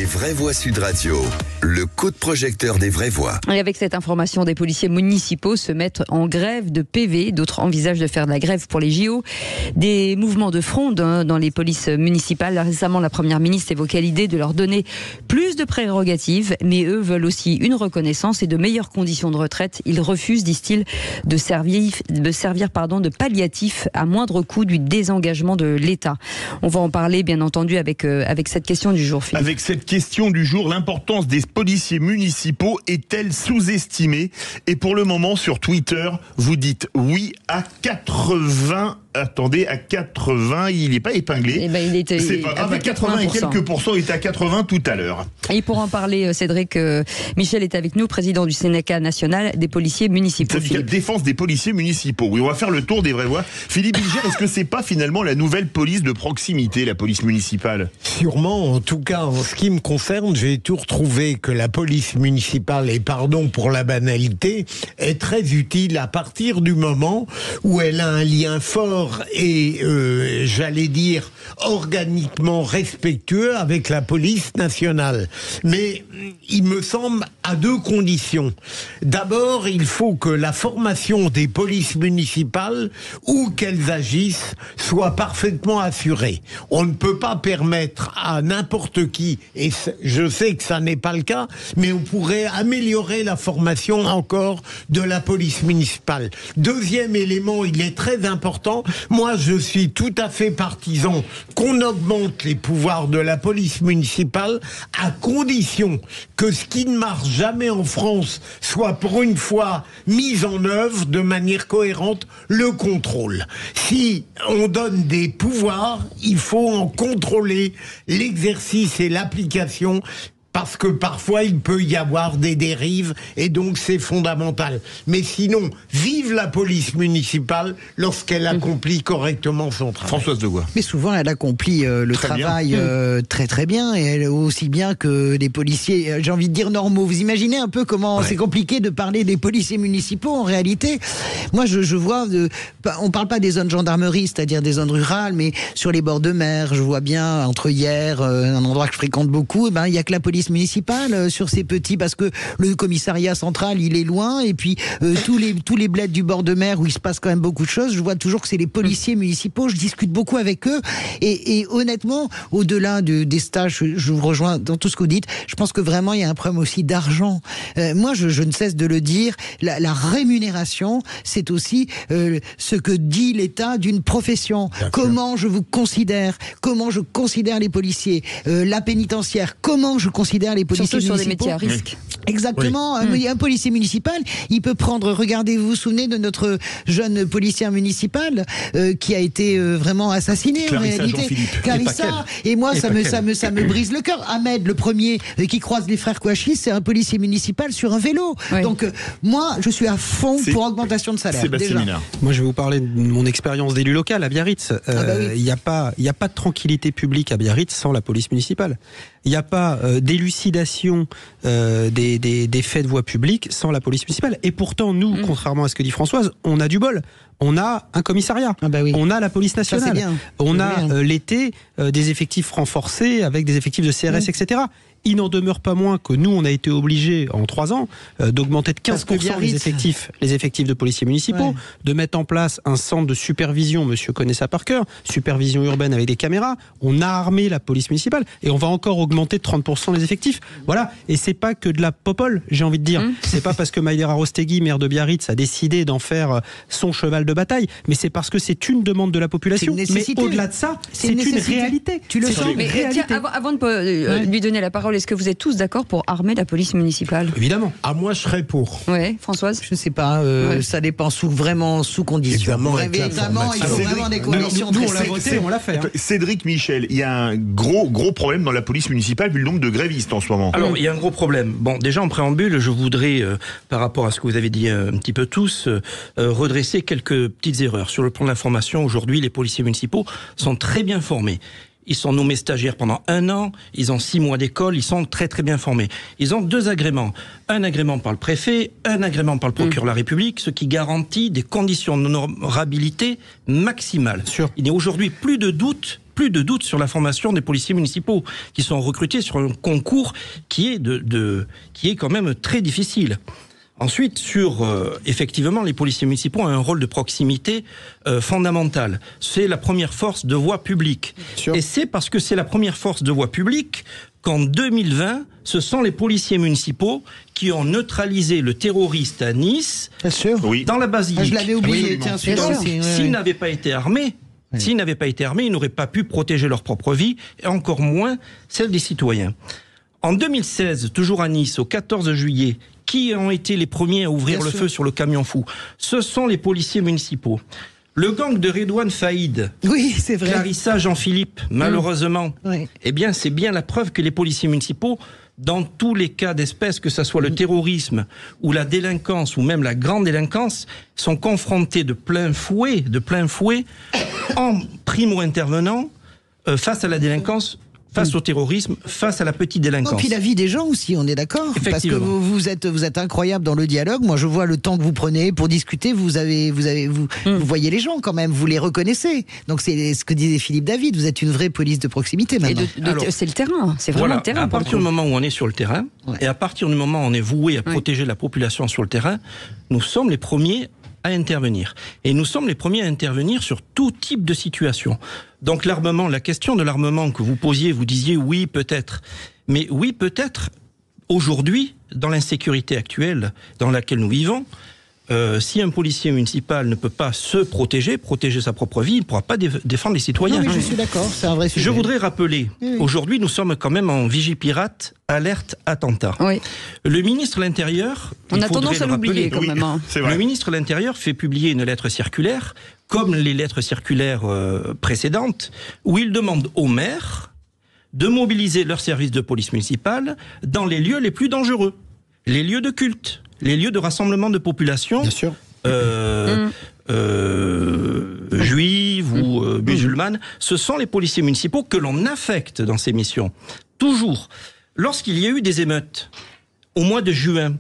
Vraies Voix Sud Radio, le coup de projecteur des vraies voix. Et avec cette information, des policiers municipaux se mettent en grève de PV. D'autres envisagent de faire de la grève pour les JO. Des mouvements de fronde dans les polices municipales. Récemment, la première ministre évoquait l'idée de leur donner plus de prérogatives, mais eux veulent aussi une reconnaissance et de meilleures conditions de retraite. Ils refusent, disent-ils, de servir de palliatif à moindre coût du désengagement de l'État. On va en parler, bien entendu, avec cette question du jour, Philippe. Avec cette question du jour, l'importance des policiers municipaux est-elle sous-estimée? Et pour le moment, sur Twitter, vous dites oui à 80. Attendez, à 80, il n'est pas épinglé. Eh ben, c'est pas grave, à 80 et quelques pourcents, il était à 80 tout à l'heure. Et pour en parler, Cédric Michel est avec nous, président du syndicat national des policiers municipaux. Syndicat de défense des policiers municipaux. Oui, on va faire le tour des vraies voix. Philippe Bilger, est-ce que c'est pas finalement la nouvelle police de proximité, la police municipale? Sûrement, en tout cas, en ce qui me concerne, j'ai toujours trouvé que la police municipale, et pardon pour la banalité, est très utile à partir du moment où elle a un lien fort et, j'allais dire, organiquement respectueux avec la police nationale. Mais il me semble à deux conditions. D'abord, il faut que la formation des polices municipales, où qu'elles agissent, soit parfaitement assurée. On ne peut pas permettre à n'importe qui, et je sais que ça n'est pas le cas, mais on pourrait améliorer la formation encore de la police municipale. Deuxième élément, il est très important. Moi, je suis tout à fait partisan qu'on augmente les pouvoirs de la police municipale à condition que ce qui ne marche jamais en France soit pour une fois mis en œuvre de manière cohérente, le contrôle. Si on donne des pouvoirs, il faut en contrôler l'exercice et l'application, parce que parfois il peut y avoir des dérives et donc c'est fondamental. Mais sinon, vive la police municipale lorsqu'elle accomplit correctement son travail. Françoise Degois. Mais souvent elle accomplit le travail très très bien, et elle aussi bien que des policiers, j'ai envie de dire normaux. Vous imaginez un peu comment c'est compliqué de parler des policiers municipaux en réalité. Moi je vois, on parle pas des zones gendarmerie, c'est-à-dire des zones rurales, mais sur les bords de mer, je vois bien entre hier, un endroit que je fréquente beaucoup, il y a que la police municipale sur ces petits, parce que le commissariat central il est loin, et puis tous les bleds du bord de mer où il se passe quand même beaucoup de choses, je vois toujours que c'est les policiers municipaux. Je discute beaucoup avec eux et honnêtement, au-delà des stages, je vous rejoins dans tout ce que vous dites. Je pense que vraiment il y a un problème aussi d'argent. Moi je ne cesse de le dire, la rémunération c'est aussi ce que dit l'État d'une profession. Comment je vous considère, comment je considère les policiers, la pénitentiaire, comment je considère les policiers surtout municipaux. sur des métiers à risque. Exactement. Un policier municipal, il peut prendre, regardez, vous vous souvenez de notre jeune policière municipale qui a été vraiment assassinée Clarissa en réalité. Jean-Philippe. Clarissa. Et moi, ça me brise le cœur. Ahmed, le premier qui croise les frères Kouachi, c'est un policier municipal sur un vélo. Oui. Donc, moi, je suis à fond pour augmentation de salaire. Sébastien déjà. Minard. Moi, je vais vous parler de mon expérience d'élu local à Biarritz. Il n'y a pas de tranquillité publique à Biarritz sans la police municipale. Il n'y a pas d'élucidation des faits de voie publique sans la police municipale. Et pourtant, nous, contrairement à ce que dit Françoise, on a du bol. On a un commissariat, on a la police nationale, on a l'été des effectifs renforcés avec des effectifs de CRS, etc. Il n'en demeure pas moins que nous, on a été obligés en 3 ans d'augmenter de 15% les effectifs de policiers municipaux, de mettre en place un centre de supervision, monsieur connaît ça par cœur, supervision urbaine avec des caméras. On a armé la police municipale et on va encore augmenter de 30% les effectifs. Voilà, et c'est pas que de la popole, j'ai envie de dire. C'est pas parce que Maïdera Rostegui, maire de Biarritz, a décidé d'en faire son cheval de bataille, mais c'est parce que c'est une demande de la population. Mais au-delà de ça, c'est une réalité. Tu le sens. Mais tiens, avant de lui donner la parole, est-ce que vous êtes tous d'accord pour armer la police municipale? Évidemment. Ah, moi je serais pour. Oui, Françoise? Je sais pas, ça dépend vraiment sous conditions. Évidemment, il faut vraiment des conditions. Nous, on l'a voté, on l'a fait. Cédric Michel, il y a un gros problème dans la police municipale vu le nombre de grévistes en ce moment. Alors, il y a un gros problème. Bon, déjà en préambule, je voudrais, par rapport à ce que vous avez dit un petit peu tous, redresser quelques petites erreurs. Sur le plan de l'information, aujourd'hui, les policiers municipaux sont très bien formés. Ils sont nommés stagiaires pendant 1 an, ils ont 6 mois d'école, ils sont très très bien formés. Ils ont 2 agréments. Un agrément par le préfet, un agrément par le procureur de la République, ce qui garantit des conditions d'honorabilité maximales. Il n'y a aujourd'hui plus de doute plus de doute sur la formation des policiers municipaux qui sont recrutés sur un concours qui est quand même très difficile. Ensuite, effectivement, les policiers municipaux ont un rôle de proximité fondamental. C'est la première force de voie publique. Et c'est parce que c'est la première force de voie publique qu'en 2020, ce sont les policiers municipaux qui ont neutralisé le terroriste à Nice, dans la basilique. Je l'avais oublié, tiens, s'ils n'avaient pas été armés, ils n'auraient pas pu protéger leur propre vie, et encore moins celle des citoyens. En 2016, toujours à Nice, au 14 juillet, qui ont été les premiers à ouvrir le feu sur le camion fou? Ce sont les policiers municipaux. Le gang de Redouane Faïd, c'est vrai. Clarissa Jean-Philippe, malheureusement, eh bien, c'est bien la preuve que les policiers municipaux, dans tous les cas d'espèce, que ce soit le terrorisme ou la délinquance ou même la grande délinquance, sont confrontés de plein fouet en primo-intervenant face à la délinquance, face au terrorisme, face à la petite délinquance. Et puis la vie des gens aussi, on est d'accord. Parce que vous êtes incroyable dans le dialogue. Moi, je vois le temps que vous prenez pour discuter. Vous voyez les gens quand même, vous les reconnaissez. Donc c'est ce que disait Philippe David. Vous êtes une vraie police de proximité maintenant. C'est le terrain. C'est vraiment le terrain. À partir du moment où on est sur le terrain, et à partir du moment où on est voué à protéger la population sur le terrain, nous sommes les premiers à intervenir. Et nous sommes les premiers à intervenir sur tout type de situation. Donc l'armement, la question de l'armement que vous posiez, vous disiez oui peut-être. Mais oui peut-être, aujourd'hui, dans l'insécurité actuelle dans laquelle nous vivons, si un policier municipal ne peut pas se protéger sa propre vie, il ne pourra pas défendre les citoyens. Non, mais je suis d'accord, c'est un vrai sujet. Je voudrais rappeler, aujourd'hui nous sommes quand même en Vigipirate, alerte, attentat. Oui. Le ministre de l'Intérieur... On a tendance à l'oublier quand même. Hein. Le ministre de l'Intérieur fait publier une lettre circulaire, comme les lettres circulaires précédentes, où il demande aux maires de mobiliser leurs services de police municipale dans les lieux les plus dangereux, les lieux de culte, les lieux de rassemblement de population, juive ou musulmane. Ce sont les policiers municipaux que l'on affecte dans ces missions. Toujours. Lorsqu'il y a eu des émeutes, au mois de juin,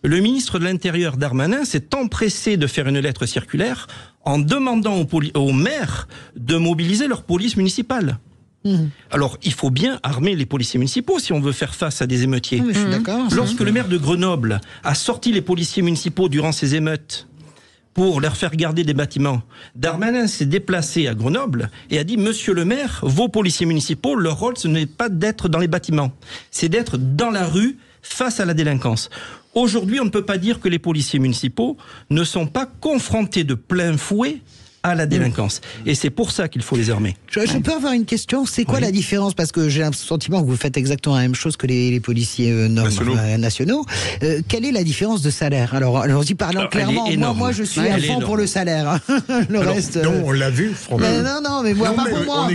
le ministre de l'Intérieur, Darmanin, s'est empressé de faire une lettre circulaire en demandant aux maires de mobiliser leur police municipale. Alors, il faut bien armer les policiers municipaux si on veut faire face à des émeutiers. Je suis d'accord. Lorsque le maire de Grenoble a sorti les policiers municipaux durant ces émeutes pour leur faire garder des bâtiments, Darmanin s'est déplacé à Grenoble et a dit « Monsieur le maire, vos policiers municipaux, leur rôle, ce n'est pas d'être dans les bâtiments, c'est d'être dans la rue face à la délinquance ». Aujourd'hui, on ne peut pas dire que les policiers municipaux ne sont pas confrontés de plein fouet à la délinquance. Et c'est pour ça qu'il faut les armer. Je peux avoir une question? C'est quoi la différence? Parce que j'ai un sentiment que vous faites exactement la même chose que les policiers nationaux. Quelle est la différence de salaire? Alors parlons clairement. Moi, je suis à fond pour le salaire. Le reste. Non, on l'a vu, franchement. Non, mais moi, pas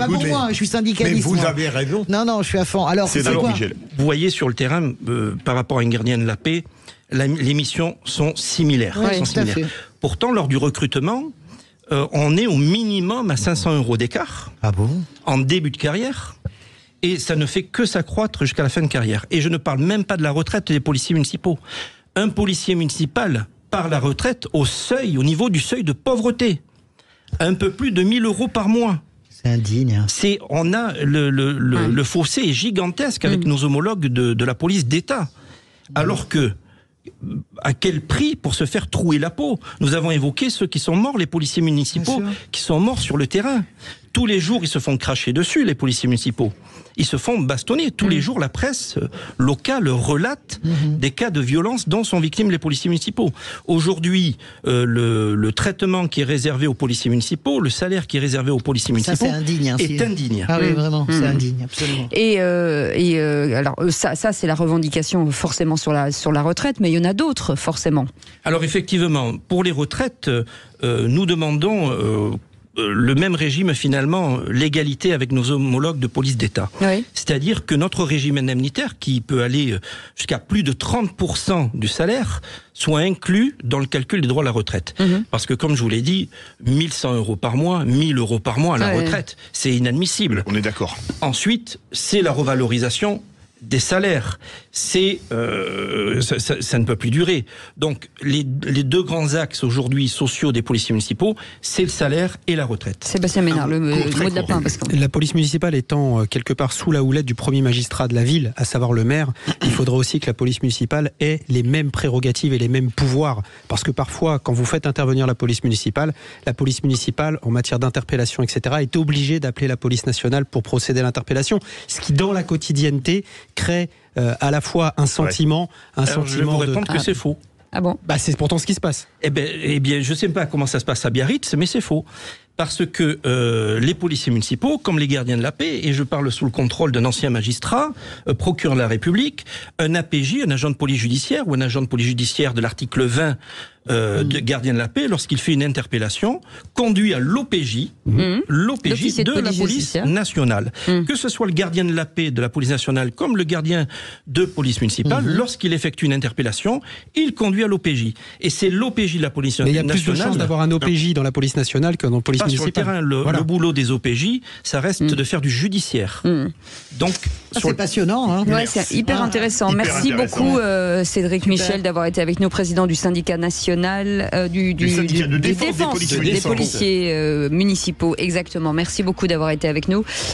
pour moi. Je suis syndicaliste. Mais vous avez raison. Non, je suis à fond. Alors, c'est quoi? Michel. Vous voyez sur le terrain, par rapport à une gardienne de la paix, les missions sont similaires. Pourtant, lors du recrutement, on est au minimum à 500 € d'écart en début de carrière, et ça ne fait que s'accroître jusqu'à la fin de carrière. Et je ne parle même pas de la retraite des policiers municipaux. Un policier municipal part la retraite au niveau du seuil de pauvreté. Un peu plus de 1 000 € par mois. C'est indigne. On a le fossé est gigantesque avec nos homologues de la police d'État. Alors que à quel prix pour se faire trouer la peau? Nous avons évoqué ceux qui sont morts, les policiers municipaux qui sont morts sur le terrain. Tous les jours, ils se font cracher dessus, les policiers municipaux. Ils se font bastonner. Tous les jours, la presse locale relate des cas de violence dont sont victimes les policiers municipaux. Aujourd'hui, le traitement qui est réservé aux policiers municipaux, le salaire qui est réservé aux policiers municipaux est indigne. Ah oui, vraiment, c'est indigne, absolument. Et alors, ça c'est la revendication forcément sur la retraite, mais il y en a d'autres, forcément. Alors effectivement, pour les retraites, nous demandons... le même régime, finalement, l'égalité avec nos homologues de police d'État. Oui. C'est-à-dire que notre régime indemnitaire, qui peut aller jusqu'à plus de 30% du salaire, soit inclus dans le calcul des droits à la retraite. Parce que, comme je vous l'ai dit, 1 100 € par mois, 1 000 € par mois à la retraite, c'est inadmissible. On est d'accord. Ensuite, c'est la revalorisation des salaires. Ça ne peut plus durer. Donc, les deux grands axes aujourd'hui sociaux des policiers municipaux, c'est le salaire et la retraite. Sébastien Ménard, le mot de la fin. La police municipale étant quelque part sous la houlette du premier magistrat de la ville, à savoir le maire, il faudrait aussi que la police municipale ait les mêmes prérogatives et les mêmes pouvoirs. Parce que parfois, quand vous faites intervenir la police municipale, en matière d'interpellation, etc., est obligée d'appeler la police nationale pour procéder à l'interpellation. Ce qui, dans la quotidienneté, crée à la fois un sentiment, je vais vous répondre que c'est faux. Ah bon ? C'est pourtant ce qui se passe. Eh bien, je ne sais pas comment ça se passe à Biarritz, mais c'est faux. Parce que les policiers municipaux, comme les gardiens de la paix, et je parle sous le contrôle d'un ancien magistrat, procureur de la République, un APJ, un agent de police judiciaire, ou un agent de police judiciaire de l'article 20 de gardien de la paix, lorsqu'il fait une interpellation, conduit à l'OPJ, l'OPJ de la police nationale. Que ce soit le gardien de la paix de la police nationale comme le gardien de police municipale, lorsqu'il effectue une interpellation, il conduit à l'OPJ. Et c'est l'OPJ de la police nationale. Mais il y a plus de chances d'avoir un OPJ dans la police nationale que dans la police municipale. Sur le terrain, le boulot des OPJ, ça reste de faire du judiciaire. Donc, c'est passionnant. Hein. Ouais, c'est hyper intéressant. Merci beaucoup, Cédric Michel, d'avoir été avec nous, président du syndicat national du syndicat de défense des policiers municipaux. Exactement. Merci beaucoup d'avoir été avec nous.